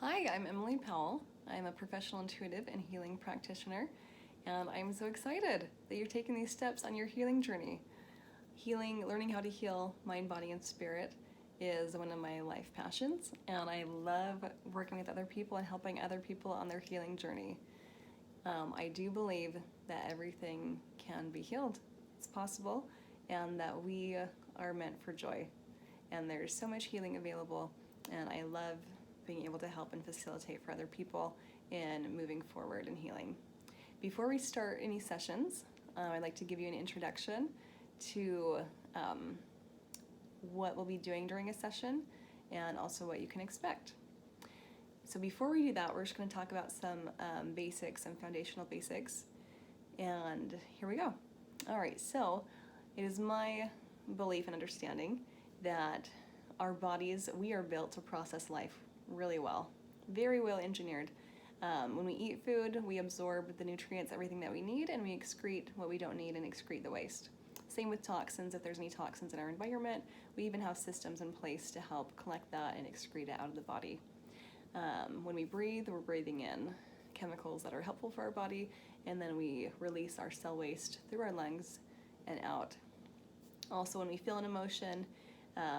Hi, I'm Emily Powell. I'm a professional intuitive and healing practitioner, and I'm so excited that you're taking these steps on your healing journey. Learning how to heal mind, body, and spirit is one of my life passions, and I love working with other people and helping other people on their healing journey. I do believe that everything can be healed. It's possible, and that we are meant for joy. And there's so much healing available, and I love being able to help and facilitate for other people in moving forward and healing. Before we start any sessions, I'd like to give you an introduction to what we'll be doing during a session and also what you can expect. So before we do that, we're just going to talk about some basics, some foundational basics. And here we go. All right, so it is my belief and understanding that our bodies, we are built to process life really well, very well engineered. When we eat food, we absorb the nutrients, everything that we need, and we excrete what we don't need and excrete the waste. Same with toxins. If there's any toxins in our environment, we even have systems in place to help collect that and excrete it out of the body. When we breathe, we're breathing in chemicals that are helpful for our body, and then we release our cell waste through our lungs and out. Also, when we feel an emotion,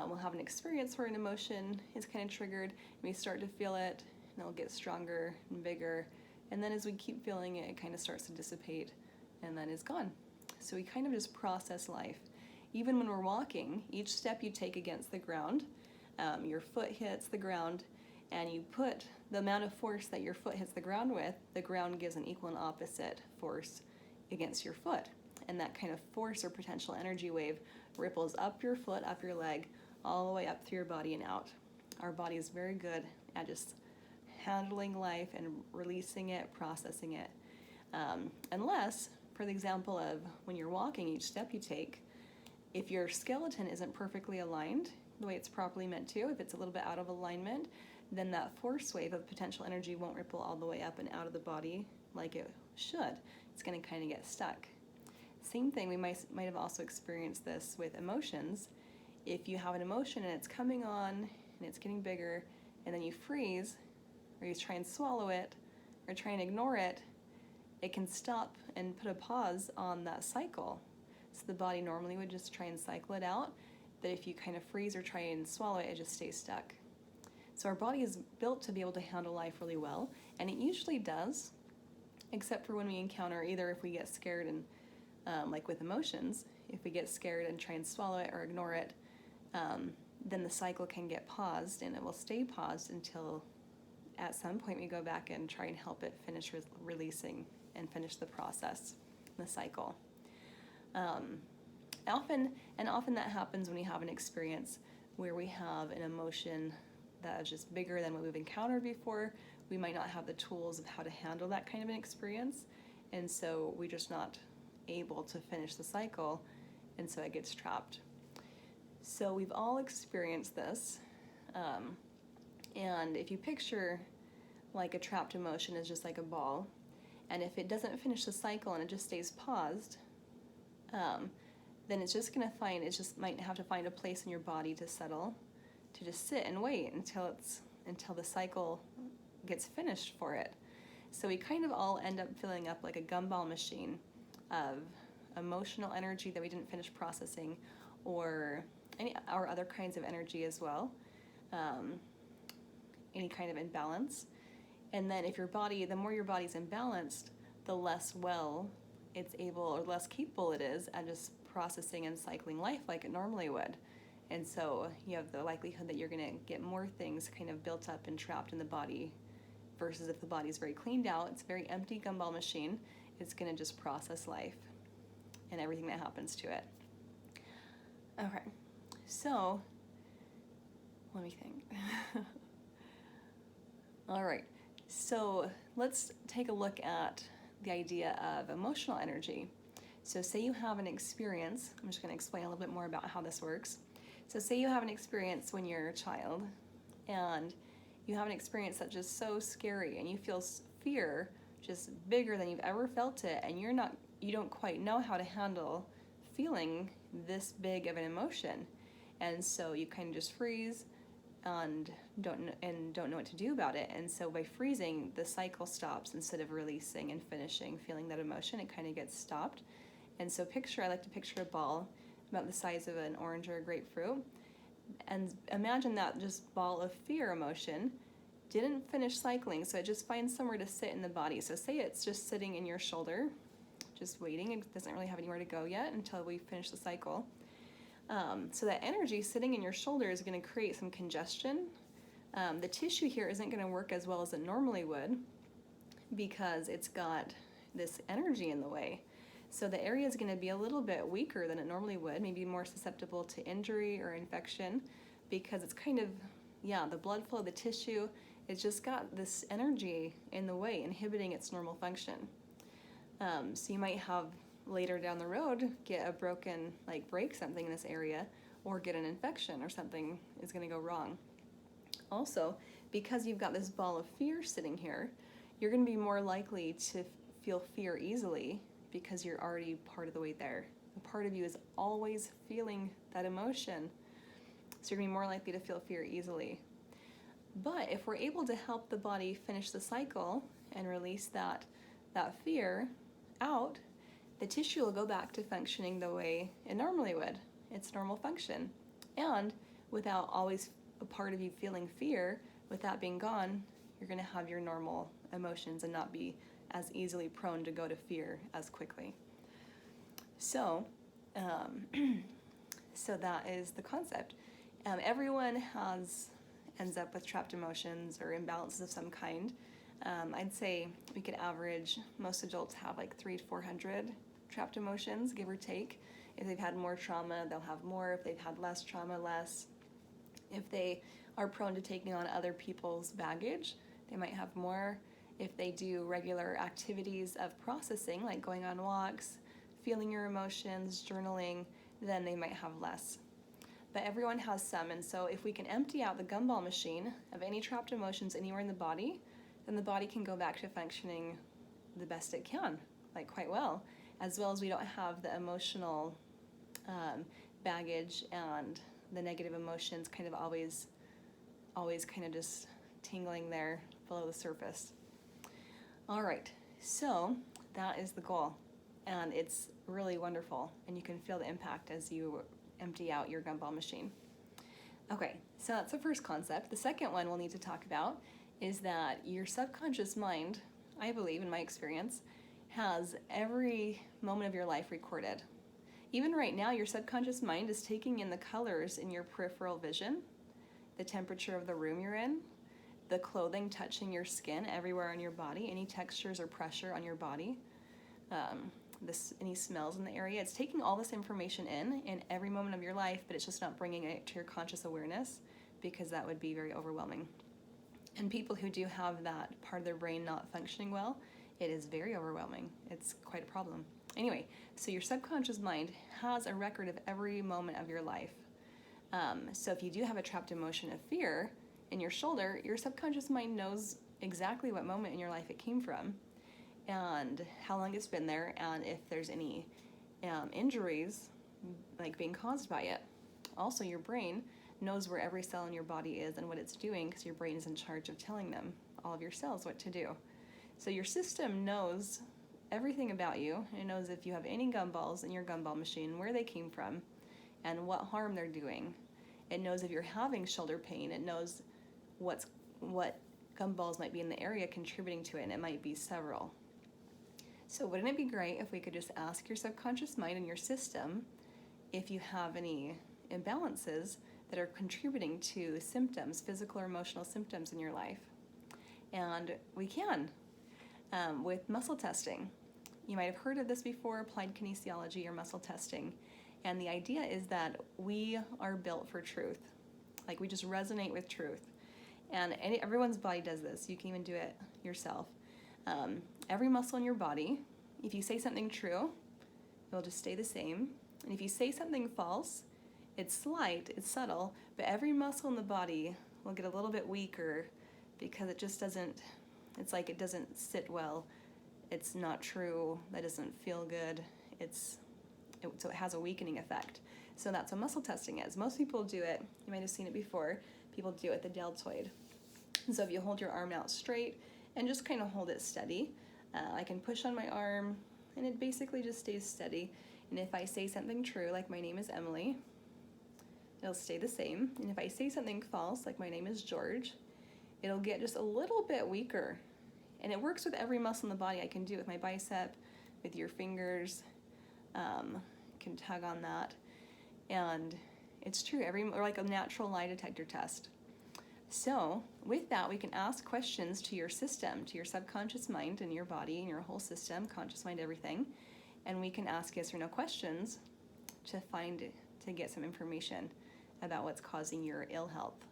we'll have an experience where an emotion is kind of triggered, and we start to feel it, and it'll get stronger and bigger, and then as we keep feeling it, it kind of starts to dissipate, and then is gone. So we kind of just process life. Even when we're walking, each step you take against the ground, your foot hits the ground, and you put the amount of force that your foot hits the ground with, the ground gives an equal and opposite force against your foot. And that kind of force or potential energy wave ripples up your foot, up your leg, all the way up through your body and out. Our body is very good at just handling life and releasing it, processing it. Unless, for the example of when you're walking, each step you take, if your skeleton isn't perfectly aligned the way it's properly meant to, if it's a little bit out of alignment, then that force wave of potential energy won't ripple all the way up and out of the body like it should. It's going to kind of get stuck. Same thing, we might have also experienced this with emotions. If you have an emotion and it's coming on and it's getting bigger, and then you freeze, or you try and swallow it, or try and ignore it, it can stop and put a pause on that cycle. So the body normally would just try and cycle it out, but if you kind of freeze or try and swallow it, it just stays stuck. So our body is built to be able to handle life really well, and it usually does, except for when we encounter, either if we get scared and like with emotions, if we get scared and try and swallow it or ignore it, then the cycle can get paused, and it will stay paused until at some point we go back and try and help it finish releasing and finish the process, the cycle. Often that happens when we have an experience where we have an emotion that is just bigger than what we've encountered before. We might not have the tools of how to handle that kind of an experience, and so we're just not able to finish the cycle, and so it gets trapped. So we've all experienced this, and if you picture like a trapped emotion is just like a ball, and if it doesn't finish the cycle and it just stays paused, then it's just might have to find a place in your body to settle, to just sit and wait until the cycle gets finished for it. So we kind of all end up filling up like a gumball machine of emotional energy that we didn't finish processing, or other kinds of energy as well, any kind of imbalance. And then the more your body's imbalanced, the less well it's able, or less capable it is at just processing and cycling life like it normally would. And so you have the likelihood that you're going to get more things kind of built up and trapped in the body, versus if the body's very cleaned out, it's a very empty gumball machine, it's going to just process life and everything that happens to it. Okay, so let me think. All right, so let's take a look at the idea of emotional energy. So say you have an experience, I'm just going to explain a little bit more about how this works. So say you have an experience when you're a child, and you have an experience that's just so scary, and you feel fear just bigger than you've ever felt it, and you don't quite know how to handle feeling this big of an emotion. And so you kind of just freeze, and don't know what to do about it. And so by freezing, the cycle stops instead of releasing and finishing, feeling that emotion. It kind of gets stopped. And so I like to picture a ball about the size of an orange or a grapefruit, and imagine that just ball of fear emotion didn't finish cycling, so it just finds somewhere to sit in the body. So say it's just sitting in your shoulder, just waiting. It doesn't really have anywhere to go yet until we finish the cycle. So that energy sitting in your shoulder is going to create some congestion. The tissue here isn't going to work as well as it normally would because it's got this energy in the way. So the area is going to be a little bit weaker than it normally would, maybe more susceptible to injury or infection, because it's kind of, the blood flow, the tissue, it's just got this energy in the way, inhibiting its normal function. So you might have later down the road get a broken, break something in this area, or get an infection, or something is going to go wrong. Also, because you've got this ball of fear sitting here, you're going to be more likely to feel fear easily because you're already part of the way there. A part of you is always feeling that emotion, so you're going to be more likely to feel fear easily. But if we're able to help the body finish the cycle and release that fear out, the tissue will go back to functioning the way it normally would, its normal function. And without always a part of you feeling fear, with that being gone, you're going to have your normal emotions and not be as easily prone to go to fear as quickly. So, so that is the concept. Everyone ends up with trapped emotions or imbalances of some kind. I'd say we could average, most adults have 300 to 400 trapped emotions, give or take. If they've had more trauma, they'll have more. If they've had less trauma, less. If they are prone to taking on other people's baggage, they might have more. If they do regular activities of processing, like going on walks, feeling your emotions, journaling, then they might have less. But everyone has some, and so if we can empty out the gumball machine of any trapped emotions anywhere in the body, then the body can go back to functioning the best it can, quite well as we don't have the emotional baggage and the negative emotions kind of always kind of just tingling there below the surface. All right, so that is the goal, and it's really wonderful, and you can feel the impact as you empty out your gumball machine. Okay, so that's the first concept. The second one we'll need to talk about is that your subconscious mind, I believe in my experience, has every moment of your life recorded. Even right now, your subconscious mind is taking in the colors in your peripheral vision, the temperature of the room you're in, the clothing touching your skin everywhere on your body, any textures or pressure on your body, any smells in the area. It's taking all this information in every moment of your life, but it's just not bringing it to your conscious awareness because that would be very overwhelming. And people who do have that part of their brain not functioning well, it is very overwhelming. It's quite a problem. Anyway, so your subconscious mind has a record of every moment of your life. So if you do have a trapped emotion of fear in your shoulder, your subconscious mind knows exactly what moment in your life it came from and how long it's been there, and if there's any injuries being caused by it. Also, your brain knows where every cell in your body is and what it's doing because your brain is in charge of telling them, all of your cells, what to do. So your system knows everything about you. It knows if you have any gumballs in your gumball machine, where they came from, and what harm they're doing. It knows if you're having shoulder pain. It knows what gumballs might be in the area contributing to it, and it might be several. So wouldn't it be great if we could just ask your subconscious mind and your system if you have any imbalances that are contributing to symptoms, physical or emotional symptoms in your life? And we can with muscle testing. You might have heard of this before, applied kinesiology or muscle testing. And the idea is that we are built for truth. We just resonate with truth. And everyone's body does this. You can even do it yourself. Every muscle in your body, if you say something true, it'll just stay the same. And if you say something false, it's slight, it's subtle, but every muscle in the body will get a little bit weaker because it just doesn't, it's it doesn't sit well. It's not true. That doesn't feel good. So it has a weakening effect. So that's what muscle testing is. Most people do it. You might have seen it before. people do it with the deltoid. So if you hold your arm out straight and just kind of hold it steady, I can push on my arm and it basically just stays steady. And if I say something true, like my name is Emily, it'll stay the same. And if I say something false, like my name is George, it'll get just a little bit weaker. And it works with every muscle in the body. I can do it with my bicep, with your fingers, can tug on that. And it's true, or like a natural lie detector test. So with that, we can ask questions to your system, to your subconscious mind and your body and your whole system, conscious mind, everything. And we can ask yes or no questions to get some information about what's causing your ill health.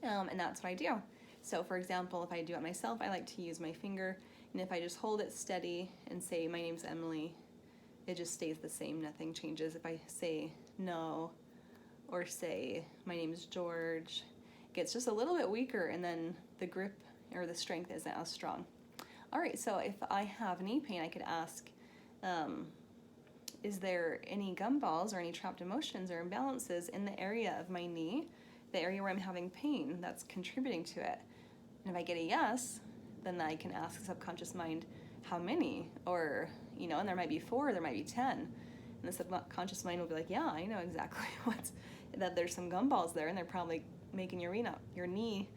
And that's what I do. So for example, if I do it myself, I like to use my finger, and if I just hold it steady and say, my name's Emily, it just stays the same, nothing changes. If I say no, or say, my name's George, it gets just a little bit weaker, and then the grip or the strength isn't as strong. All right, so if I have knee pain, I could ask, is there any gumballs or any trapped emotions or imbalances in the area of my knee, the area where I'm having pain that's contributing to it? And if I get a yes, then I can ask the subconscious mind, how many? Or, and there might be 4, there might be 10. And the subconscious mind will be like, yeah, I know exactly that there's some gumballs there, and they're probably making your knee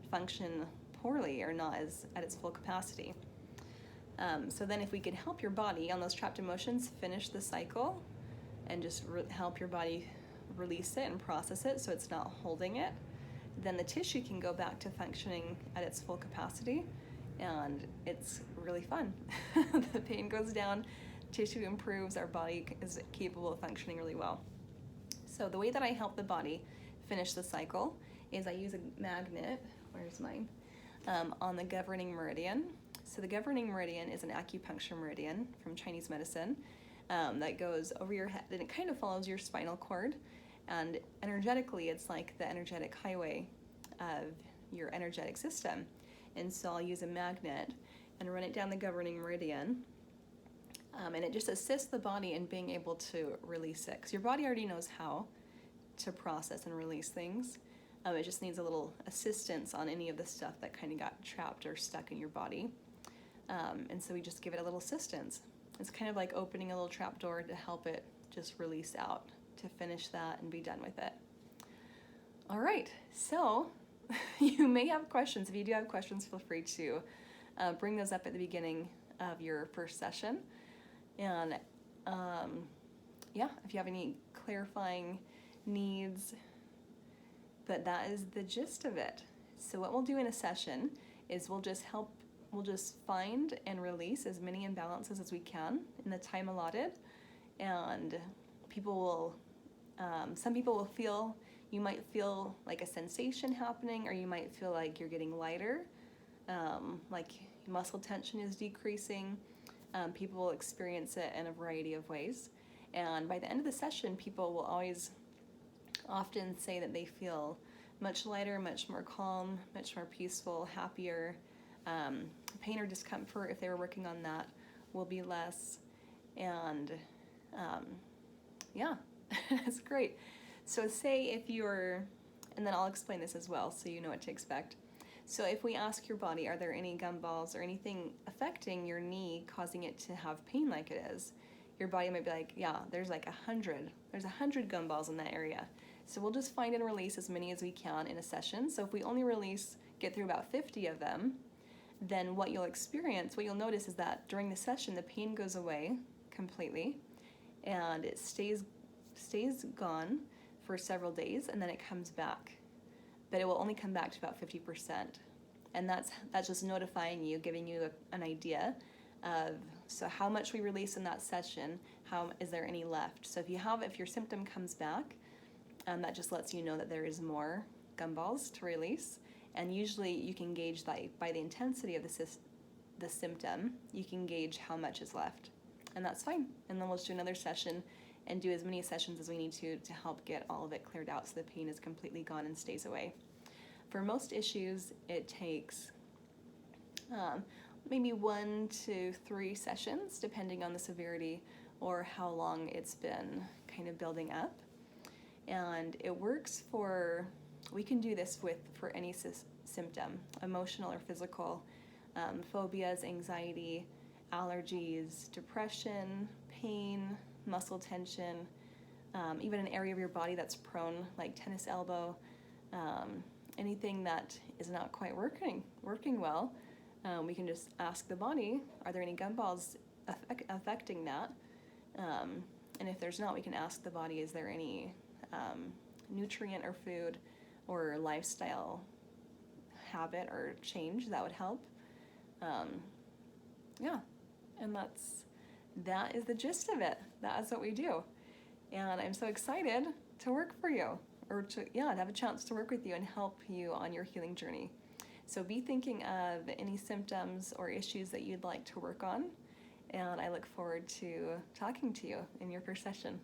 function poorly or not at its full capacity. So then if we could help your body on those trapped emotions finish the cycle and just help your body release it and process it so it's not holding it, then the tissue can go back to functioning at its full capacity, and it's really fun. The pain goes down, tissue improves, our body is capable of functioning really well. So the way that I help the body finish the cycle is I use a magnet, where's mine, on the governing meridian. So the governing meridian is an acupuncture meridian from Chinese medicine that goes over your head, and it kind of follows your spinal cord. And energetically, it's like the energetic highway of your energetic system. And so I'll use a magnet and run it down the governing meridian. And it just assists the body in being able to release it. Because your body already knows how to process and release things. It just needs a little assistance on any of the stuff that kind of got trapped or stuck in your body. And so we just give it a little assistance. It's kind of like opening a little trap door to help it just release out, to finish that and be done with it. All right, so you may have questions. If you do have questions, feel free to bring those up at the beginning of your first session. And if you have any clarifying needs, but that is the gist of it. So what we'll do in a session is we'll just find and release as many imbalances as we can in the time allotted. And some people will feel, you might feel like a sensation happening, or you might feel like you're getting lighter, like muscle tension is decreasing. People will experience it in a variety of ways. And by the end of the session, people will often say that they feel much lighter, much more calm, much more peaceful, happier. Pain or discomfort, if they were working on that, will be less. And it's great. So say if and then I'll explain this as well so you know what to expect. So if we ask your body, are there any gumballs or anything affecting your knee causing it to have pain like it is? Your body might be like, yeah, there's like 100. There's 100 gumballs in that area. So we'll just find and release as many as we can in a session. So if we only get through about 50 of them, then what you'll notice is that during the session, the pain goes away completely, and it stays gone for several days, and then it comes back. But it will only come back to about 50%. And that's just notifying you, giving you an idea of how much we release in that session, how is there any left. So if your symptom comes back, that just lets you know that there is more gumballs to release. And usually you can gauge that by the intensity of the symptom, you can gauge how much is left. And that's fine. And then we'll just do another session and do as many sessions as we need to help get all of it cleared out so the pain is completely gone and stays away. For most issues, it takes maybe 1 to 3 sessions, depending on the severity or how long it's been kind of building up. And it works for we can do this for any symptom, emotional or physical, phobias, anxiety, allergies, depression, pain, muscle tension, even an area of your body that's prone, like tennis elbow, anything that is not quite working well. We can just ask the body, are there any gumballs affecting that? And if there's not, we can ask the body, is there any nutrient or food or lifestyle habit or change that would help? Yeah, and that is the gist of it. That is what we do. And I'm so excited to work for you, or to have a chance to work with you and help you on your healing journey. So be thinking of any symptoms or issues that you'd like to work on, and I look forward to talking to you in your first session.